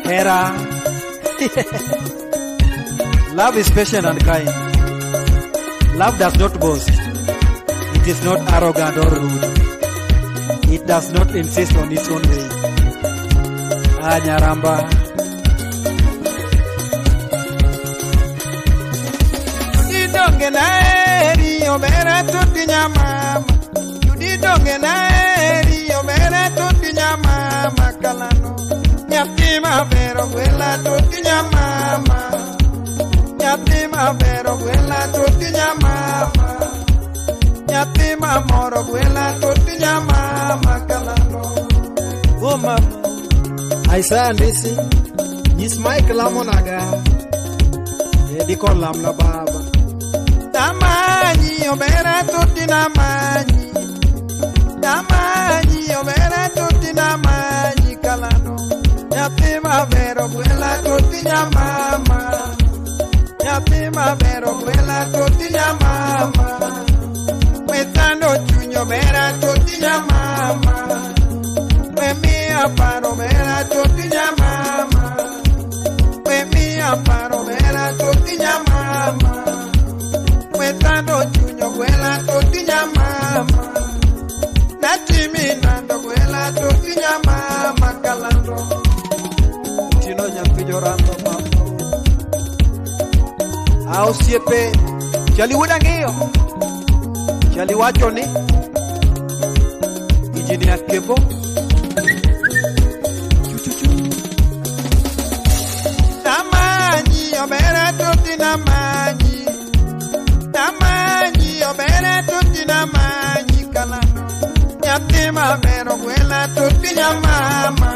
Hera. Love is patient and kind. Love does not boast. It is not arrogant or rude. It does not insist on its own way. Nyaramba. Donge na eri obera tuti nyamama. Judi donge na eri obera tuti nyamama kalano. Nyatima vero quella tuti nyamama. Nyatima vero quella tuti nyamama. Nyatima moro quella tuti nyamama kalano. Oh mama. Aisa ndisi. Nyis Mike lamonaga. Edi kolam la baba. Namanyi obera tuti namanyi. Namanyi obera tuti namanyi kalano. Nyatima vero quella tuti nyamama. Nyatima vero quella tuti nyamama. Metano chunyo vera tuti nyamama. Mia paro vera tuti nyamama. Mia paro vera tuti nyamama. Metano chunyo quella tuti nyamama. Natimi nando quella tuti nyamama kalando. Chino nyampi jorando mama. Au siepe chali wudangiyo. Chali wacho ni Engineer Kevo. Namanyi obera tuti namanyi. Namanyi obera tuti namanyi kalano. Nyatima vero quella tuti nyamama.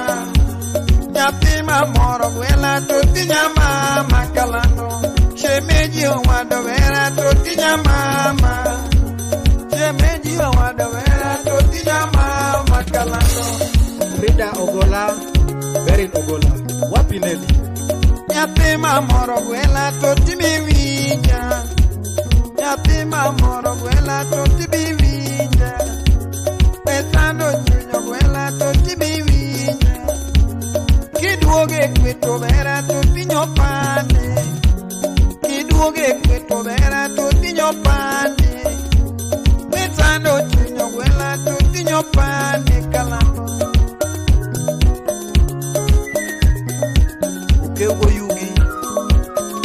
Nyatima moro quella tuti nyamama kalano. Shemeji wado vera tuti nyamama. Shemeji wado vera tuti nyamama kalano. Frida Ogola, Berin Ogola, wapi Nelly? Nyatima moro quella tuti miwinya. Nyatima moro quella tuti miwinya. Petando chunyo quella tuti miwinya. Kiduoge kweto vera tuti nyopane. Kiduoge kweto vera tuti nyopane. Petando chunyo quella tuti nyopane kalano. Ukewo yugi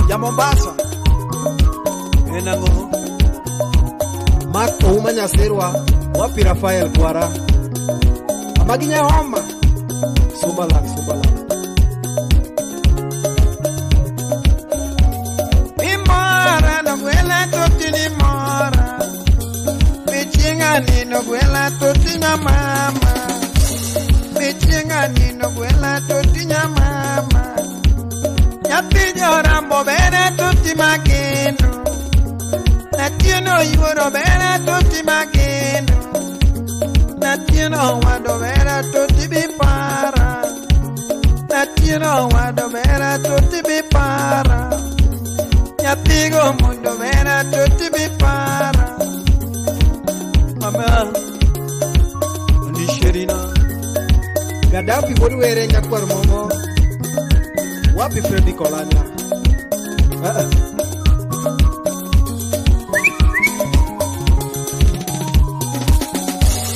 ya Mombasa enango Mark Oumanya Serwa wapi Rafael Kwara amaginya homa Sumbala Imora no quella tutti ni mora Bichinga nino quella tutti na mama Bichinga nino quella tutti na mama Nyapinyo rambo bene tutti mageno. Natino yuro bene tutti mageno. Natino wado bene tutti bipara. Natino wado bene tutti bipara. Nyapigo mundo bene tutti bipara. Mama Ndi Sherina Gaddafi woluwere nyakwar momo wapi Freddy Kolanya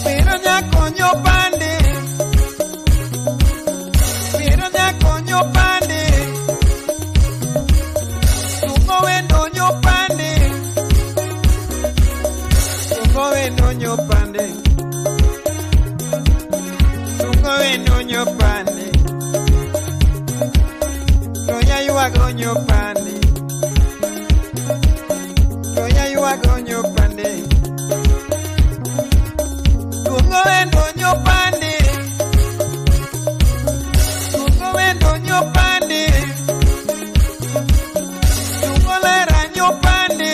Pero ya coño pande Tungo wendo nyo pande Tungo wendo nyo pande Toya you are going your pande. Toya you are going your pande. Tungo wendo nyo pande. Tungo wendo nyo pande. Tungo lera nyo pande.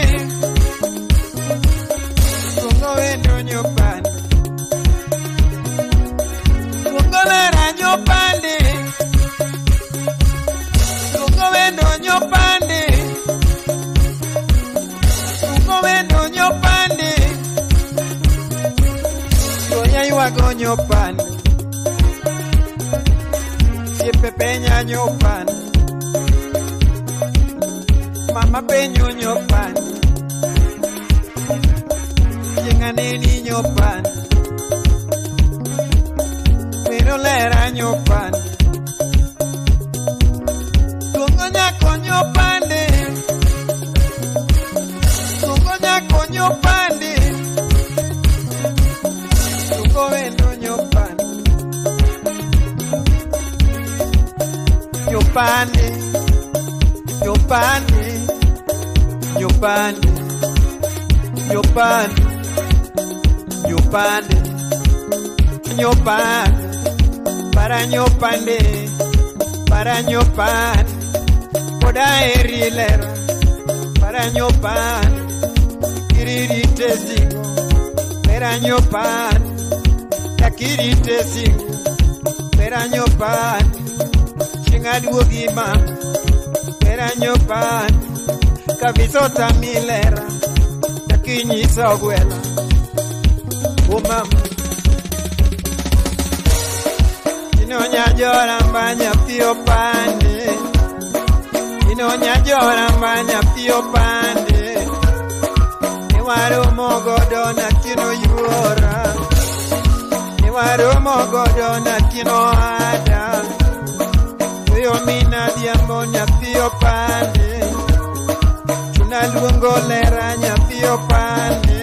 Tungo wendo nyo pande. Tungo lera nyo pande. Tungo wendo nyo pande. Tungo wendo nyo pande. Toya you are going your pande. Osiepe penya nyopan, mama penyo nyopan, yenganeni nyopan, pero lera nyopan, tungonya konyopande, tungonya konyopande, tungo vendo nyopan, nyopande, nyopande, nyopande, nyopande, nyopande, nyopande, para nyopande, para nyopande, poda erilera, para nyopande, kiririte singo, para nyopande, takirite singo, para nyopande, chingaduogi mama, para nyopande, kavisota milera, takinyisa gwela, o mama. Inonya jora mbanya pio pande, inonya jora mbanya pio pande, niwaro mogodo na kino yuora, niwaro mogodo na kino ada, uyo mina diambo nya pio pande, luongo lera nya pio pande,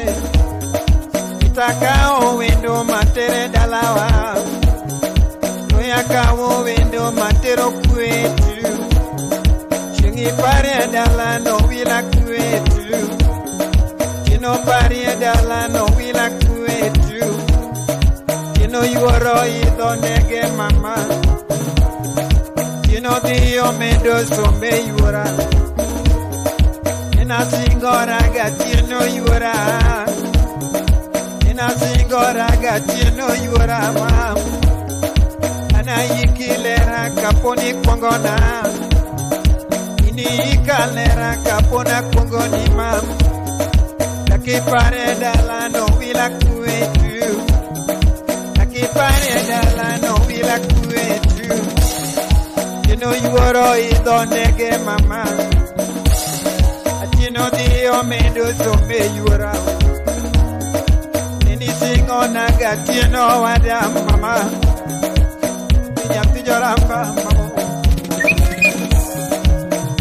itakao wendo matere dalawa, noyakao wendo matero kwetu, chingi pare dala no wila kwetu, kino pare dala no wila kwetu, kino yuoro idho nege mama, kino diyo medo sombe yuora, Ina singora gatino yura, ina singora gatino yura mam, ana yikilera kaponi kwangona, ini ikalera kapona kwangoni mam, takipare dala no wila kwetu, takipare dala no wila kwetu, kino yuoro idonege mama. No dio medo sombe yura, nini singo naga tino wada mama, nyampi joramba mama,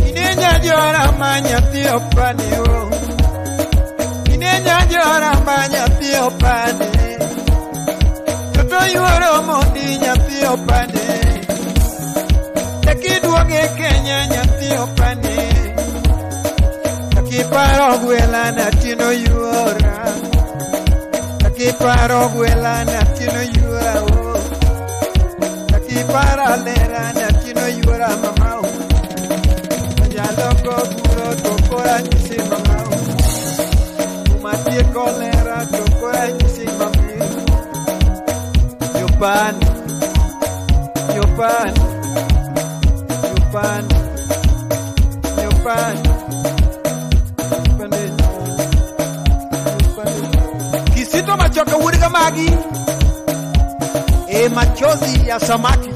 inenya joramba nyampi opane o, inenya joramba nyampi opane, toto yuro mondi nyampi opane, tekiduoge Kenya nyampi opane. Takiparo gwela na tino yuora, takiparo gwela na tino yuora o, takipara lera na tino yuora mamao, jaloko guro tokora nisi mamao, umatie kolera tokora nisi mami, Yupan, Yupan, Yupan, Yupan. Kisito machoka wuriga magi, machozi ya samaki.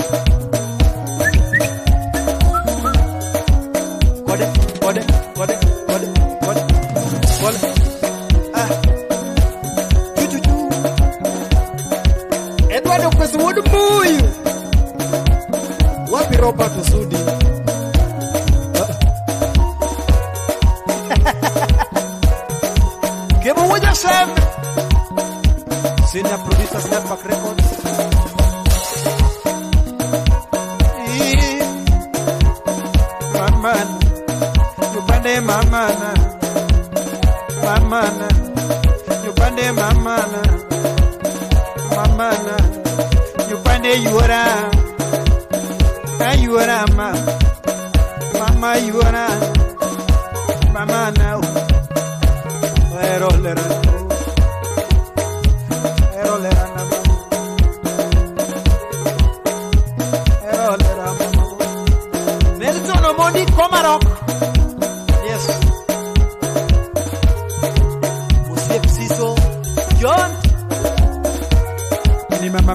Kode, kode, kode, kode, kode, kode. Ah, chuchuchu. Eduardo Kwesimudu Muyu. Wapi Robert Sudi? Kemo waja sem. Senior producer Snapback Records. Mamana, yupande mamana, mamana, yupande mamana, mamana, yupande yuora, ayuora mama yuora, mamana, erolera, erolera mama, erolera mama. Nelson Omoni Komarok. Yes. Musip Siso John. Ni mama.